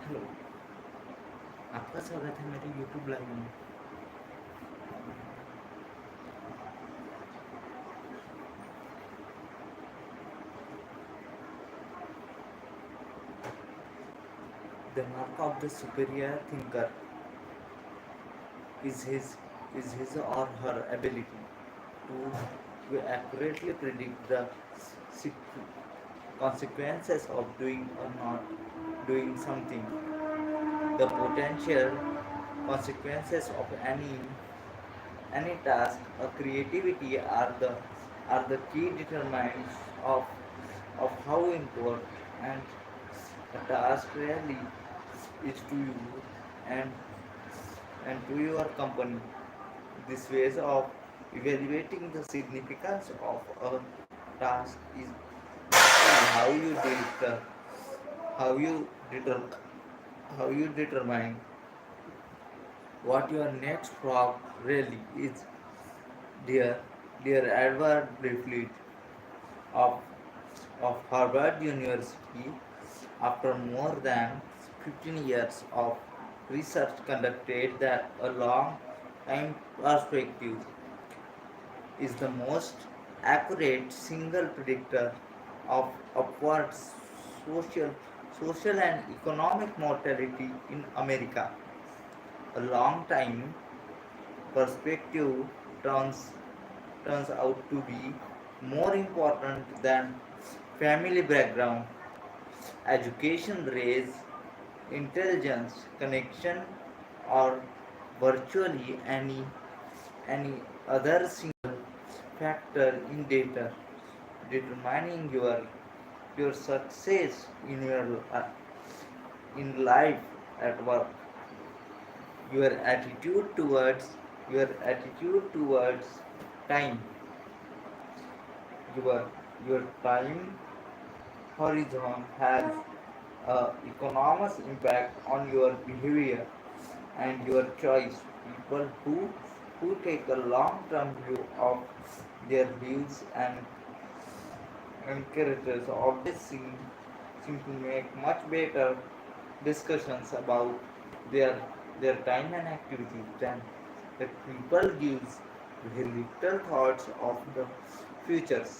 Hello, आपका स्वागत है मेरे यूट्यूब लाइव में। The mark of the superior thinker is his or her ability to accurately predict the consequences of doing or not doing something. The potential consequences of any task or creativity are the key determinants of how important and a task really is to you and to your company. This ways of evaluating the significance of a task is how you deter, how you deter, how you determine what your next frog really is. Dear, dear Edward Briefly of Harvard University, after more than 15 years of research conducted that a long time perspective is the most accurate single predictor of upward social social and economic mortality in America. A long time perspective turns turns out to be more important than family background, education, race, intelligence, connection, or virtually any other single factor in data determining your success in life at work. Your attitude towards your attitude towards time, your your time horizon has enormous impact on your behavior and your choice. People who take a long-term view of their lives and characters always seem to make much better discussions about their their time and activities than the people gives very little thoughts of the futures.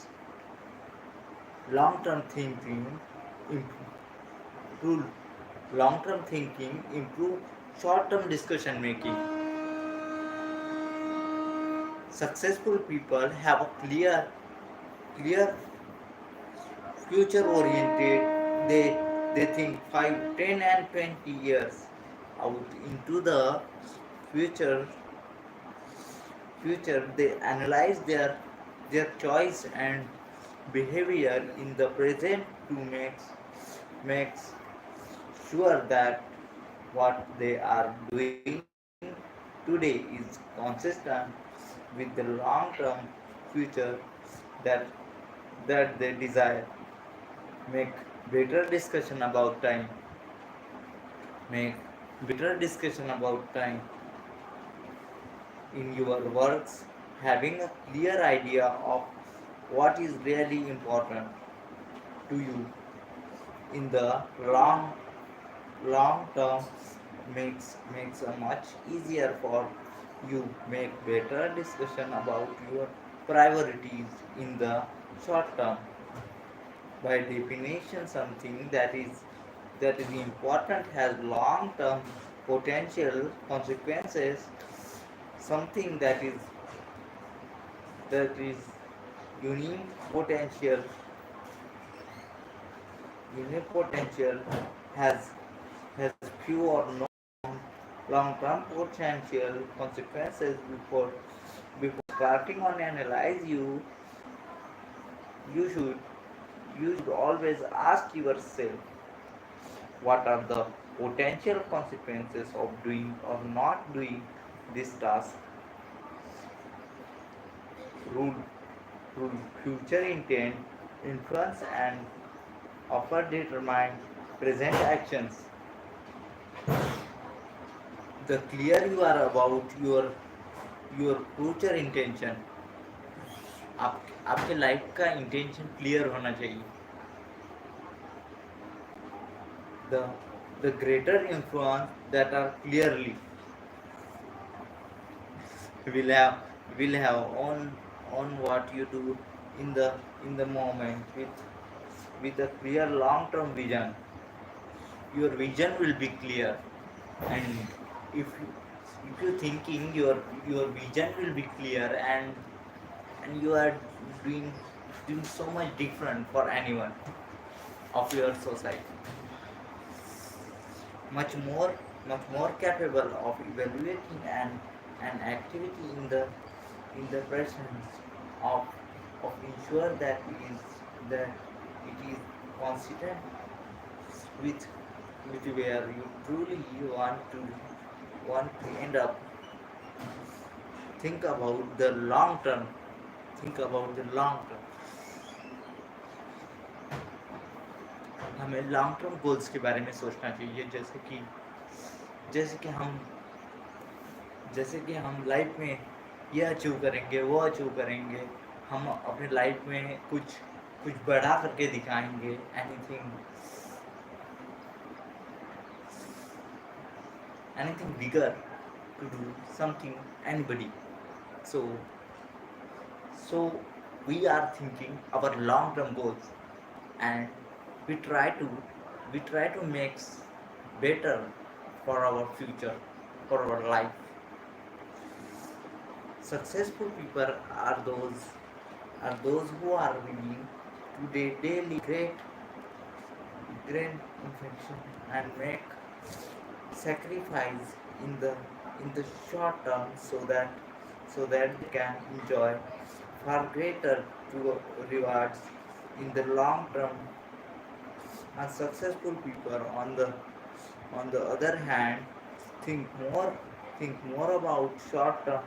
Long-term thinking improve long-term thinking improve short-term decision making. Successful people have a clear future oriented. They think 5, 10, and 20 years out into the future. They analyze their choice and behavior in the present to makes sure that what they are doing today is consistent with the long-term future that they desire. Make better discussion about time. Make better discussion about time in your works. Having a clear idea of what is really important to you in the long term makes a much easier for you make better discussion about your priorities in the short term. By definition, something that is important has long term potential consequences. Something that is unique potential has few or no long-term potential consequences. Before starting on analyze you should always ask yourself what are the potential consequences of doing or not doing this task. Rule future intent influence and offer determine present actions. The clear you are about your future intention, आपके life का intention clear होना चाहिए. the the greater influence that are clearly will have on what you do in the moment with a clear long term vision. Your vision will be clear, and if you thinking your vision will be clear, and you are doing doing so much different for anyone of your society, much more much more capable of evaluating an activity in the presence of ensure that it is consistent with where you truly want to end up. Think about the long term. Think about the long term. हमें long term goals के बारे में सोचना चाहिए, जैसे कि जैसे कि हम लाइफ में ये अचीव करेंगे, वो अचीव करेंगे, हम अपने लाइफ में कुछ कुछ बड़ा करके दिखाएंगे, anything bigger to do something anybody. So so we are thinking our long term goals, and we try to make better for our future, for our life. Successful people are those who are willing to daily great infection and make sacrifice in the short term, so that they can enjoy far greater rewards in the long term. Unsuccessful people on the other hand think more think more about short term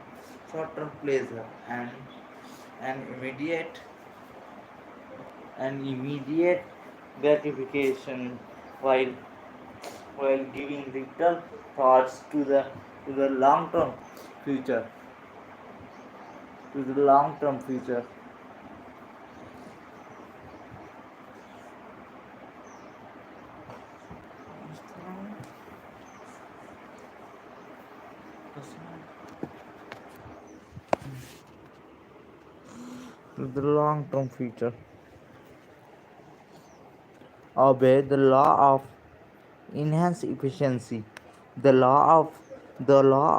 pleasure and immediate gratification, while giving little thoughts to the long term future to the long term future. To the long term future. Obey the law of enhance efficiency. The law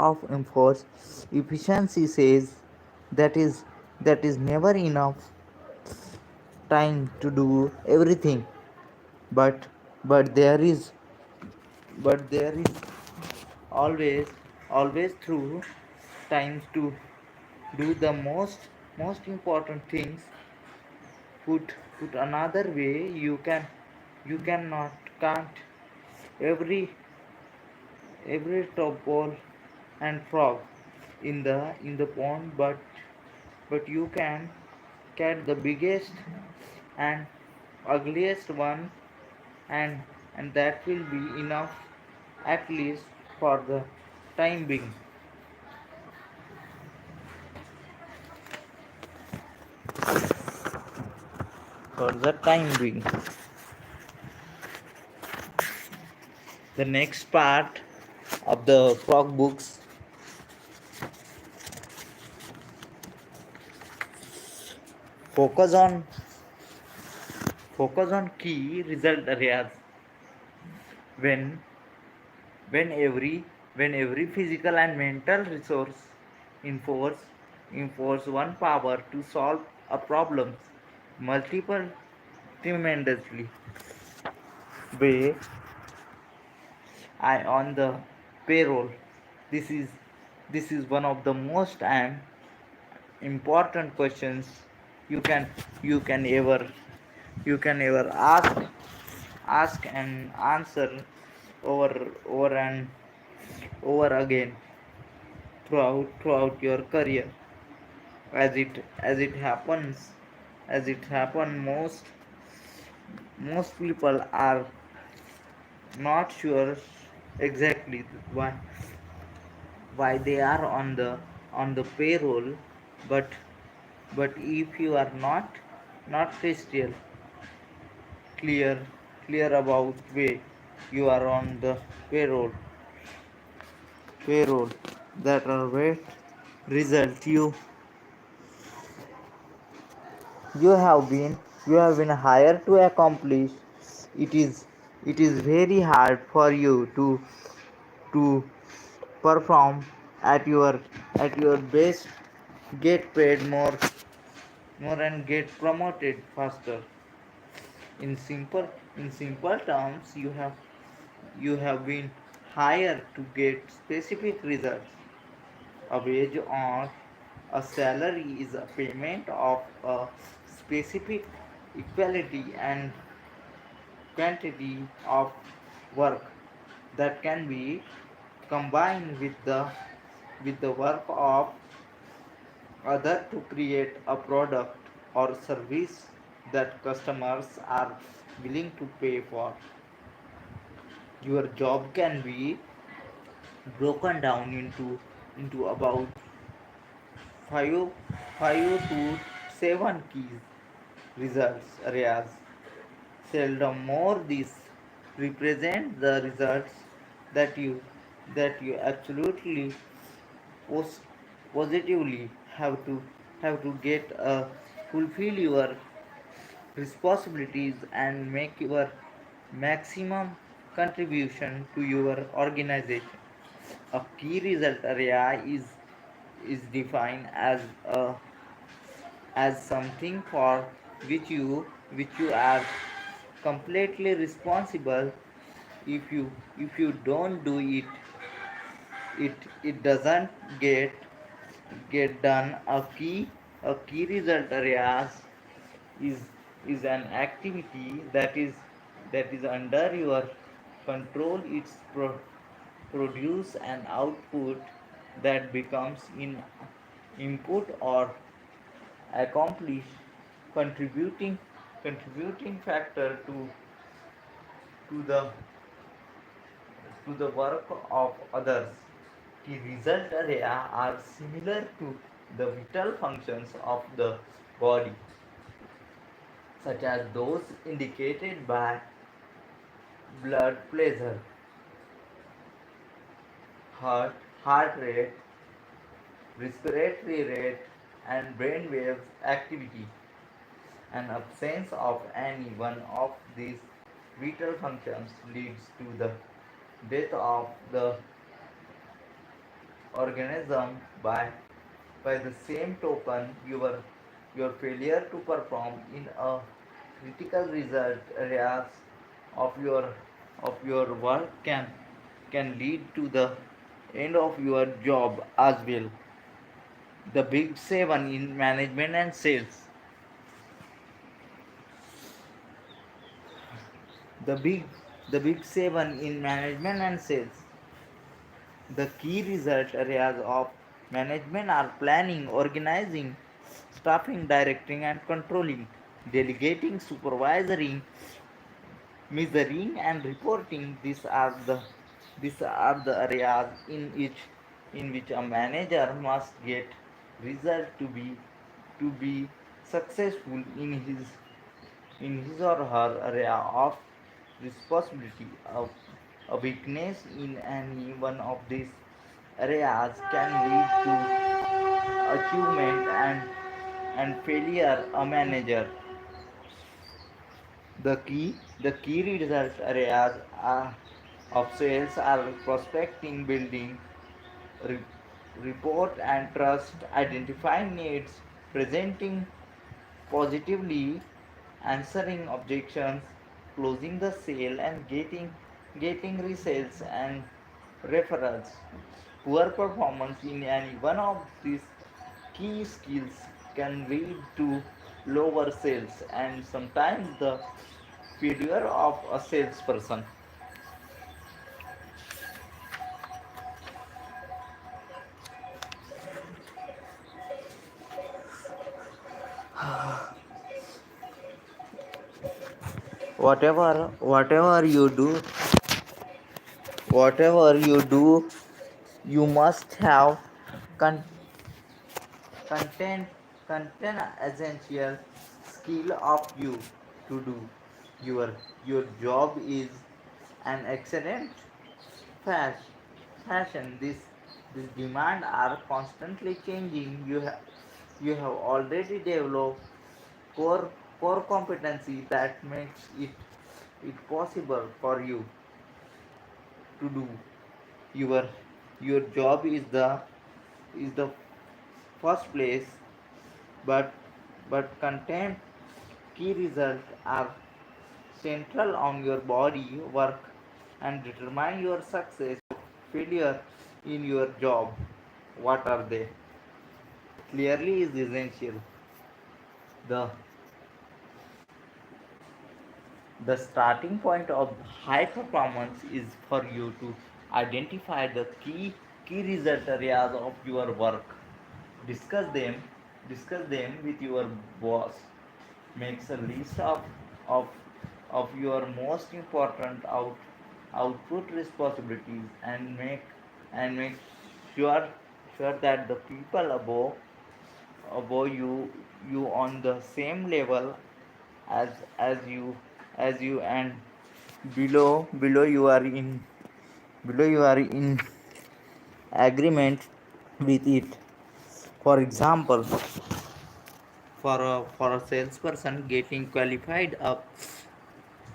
of enforce efficiency says that is never enough time to do everything, but but there is there is always through times to do the most important things. Put another way, you cannot count every top ball and frog in the pond, but you can catch the biggest and ugliest one, and that will be enough, at least for the time being. For the time being. The next part of the frog books focus on key result areas. When when every when every physical and mental resource enforce one power to solve a problem multiple tremendously way I on the payroll. This is one of the most and important questions you can ever ask and answer over and over again throughout your career. As it happen, most people are not sure exactly why they are on the payroll, but if you are not crystal clear about way, You are on the payroll, payroll that are wait result you have been hired to accomplish. It is it is very hard for you to perform at your best, get paid more and get promoted faster. In simple terms, you have been hired to get specific results. A wage or a salary is a payment of a specific equality and quantity of work that can be combined with the work of other to create a product or service that customers are willing to pay for. Your job can be broken down into about five five to seven key results areas. Seldom more these represent the results that you absolutely pos- positively have to get fulfill your responsibilities and make your maximum contribution to your organization. A key result area is defined as something for which you are completely responsible. If you don't do it doesn't get done. A key result areas is is an activity that is under your control. It's produce an output that becomes in input or accomplish contributing contributing factor to the work of others. Key result area are similar to the vital functions of the body, such as those indicated by blood pressure, heart heart rate, respiratory rate, and brain waves activity. An absence of any one of these vital functions leads to the death of the organism. By the same token, your failure to perform in a critical result areas of your work can lead to the end of your job as well. The big seven in management and sales. The big the big seven in management and sales. The key result areas of management are planning, organizing, staffing, directing, and controlling, delegating, supervising, measuring, and reporting. These are the areas in which a manager must get result to be successful in his or her area of responsibility. A weakness in any one of these areas can lead to achievement and failure. A manager. The key result areas of sales are prospecting, building re- report and trust, identifying needs, presenting positively, answering objections, closing the sale, and getting resales and referrals. Poor performance in any one of these key skills can lead to lower sales and sometimes the failure of a salesperson. Whatever you do, you must have con- content content essential skill of you to do. Your your job is and excellent fast fashion. This demand are constantly changing. You have already developed core core competency that makes it possible for you to do your your job is the first place. But but content key results are central on your body work and determine your success failure in your job. What are they? Clearly is essential. The the starting point of high performance is for you to identify the key result areas of your work. Discuss them discuss them with your boss. Makes a list of of your most important output responsibilities, and make sure that the people above you on the same level as you and below you are in agreement with it. For example, for a salesperson, getting qualified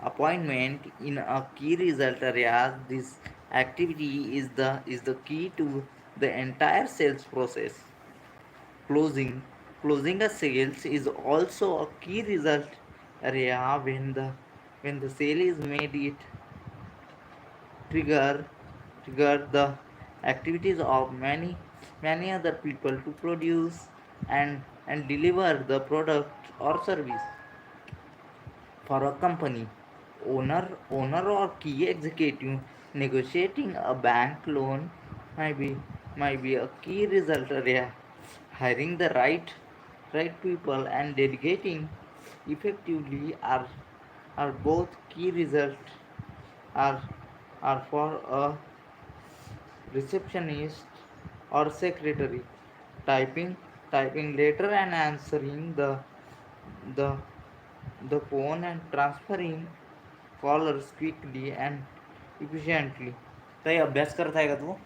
appointment in a key result area, this activity is the key to the entire sales process. Closing closing a sales is also a key result area. When the sale is made, it trigger trigger the activities of many other people to produce and deliver the product or service. For a company owner or key executive, negotiating a bank loan might be might be a key result area. Hiring the right people and delegating effectively are both key result are are for a receptionist or secretary. Typing typing letter and answering the the phone and transferring callers quickly and efficiently. ताई अभ्यास करत आहे का तू?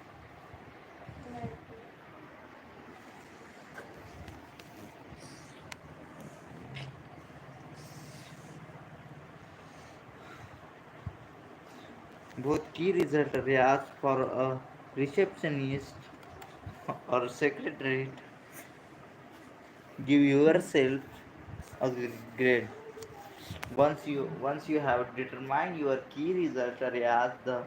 Both key result areas for a receptionist or secretary. Give yourself a grade. Once you have determined your key result areas, the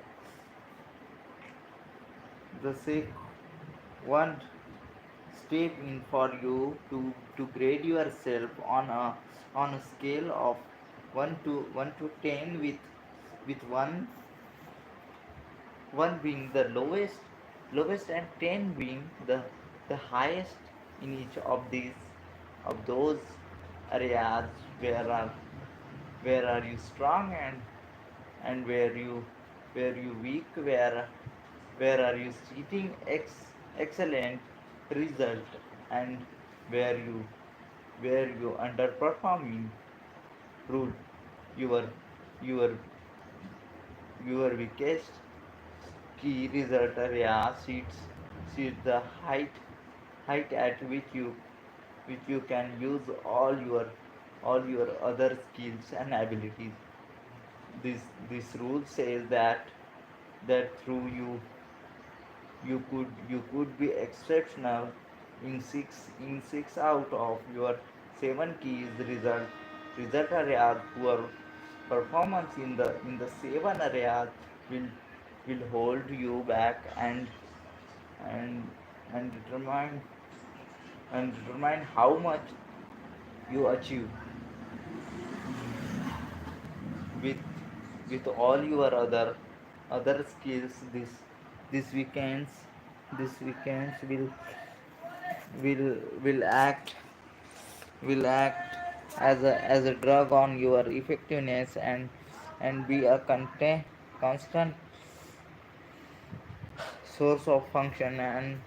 second step in for you to grade yourself on a scale of 1 to 10, with one being the lowest and 10 being the highest. In each of those areas, where are you strong, and where you weak, where are you seeking excellent result, and where you underperforming. Rule your your your weakest key result area seats the height at which you can use all your other skills and abilities. This rule says that through you could be exceptional in six out of your seven keys result areas. Poor performance in the seven areas will will hold you back and and determine how much you achieve with all your other skills. This weekends will act as a drug on your effectiveness, and be a constant source of function and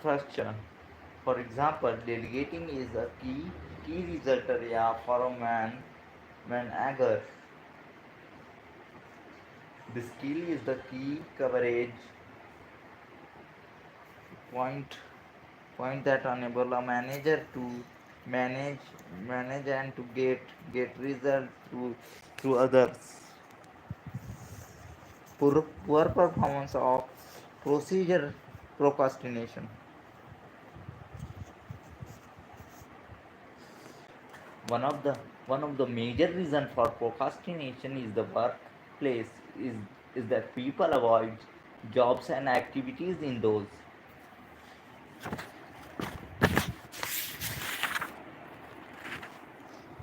frustration. For example, delegating is a key result area for a manager. The skill is the key coverage point point that enable a manager to manage manage and to get results through others. Poor performance of procedure procrastination. One of the major reason for procrastination is the workplace is is that people avoid jobs and activities in those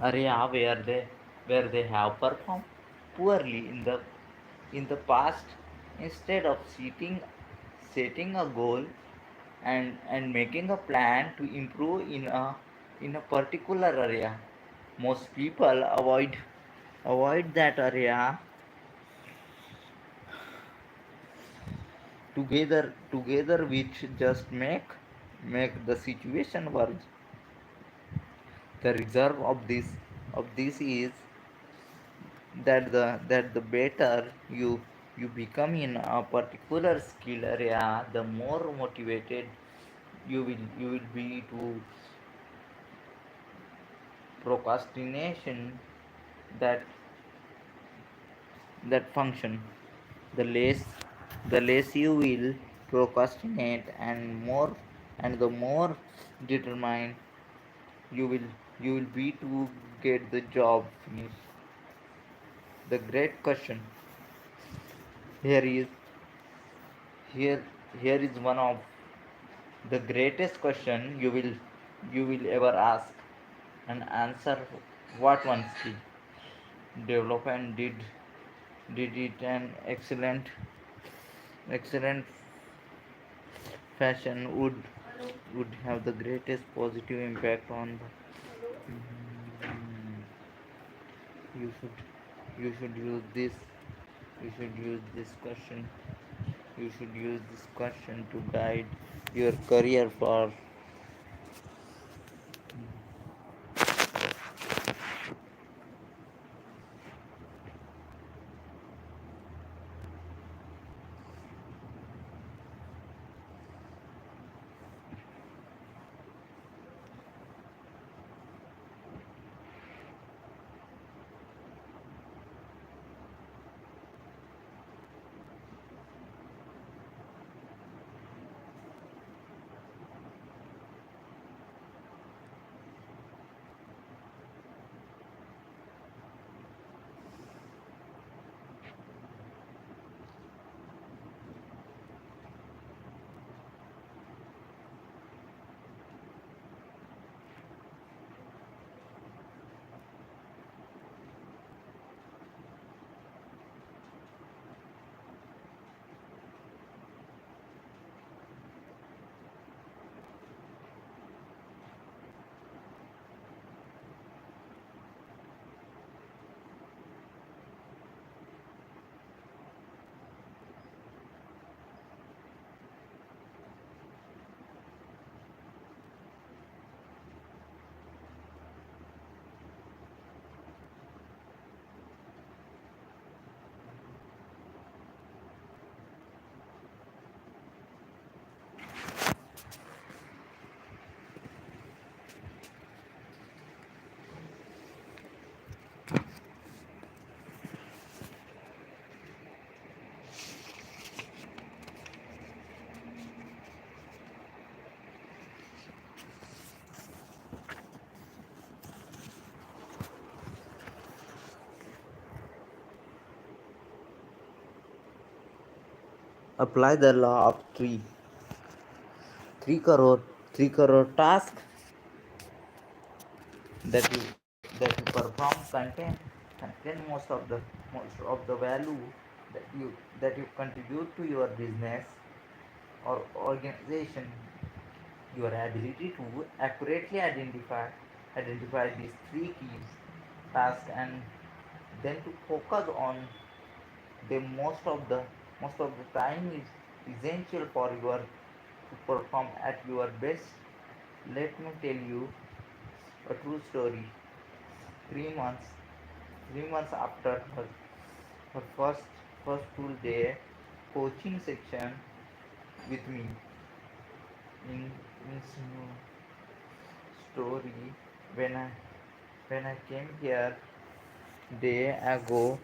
area where they have performed poorly in the past. Instead of setting a goal and making a plan to improve in a particular area, most people avoid that area together, which just make the situation worse. The result of this is that the better you become in a particular skill area, the more motivated you will be to procrastination that that function. The less you will procrastinate, and the more determined you will be to get the job finished. The great question here is here here is one of the greatest question you will ever ask and answer. What one skill development did it an excellent fashion would have the greatest positive impact on the. you should you should use this you should use this question you should use this question to guide your career path. Apply the law of three crore 3 crore task that you perform contain most of the value that you contribute to your business or organization. Your ability to accurately identify these three key tasks, and then to focus on them most of the time is essential for your to perform at your best. Let me tell you a true story. 3 months 3 months after her first first full day coaching section with me in story when I came here day ago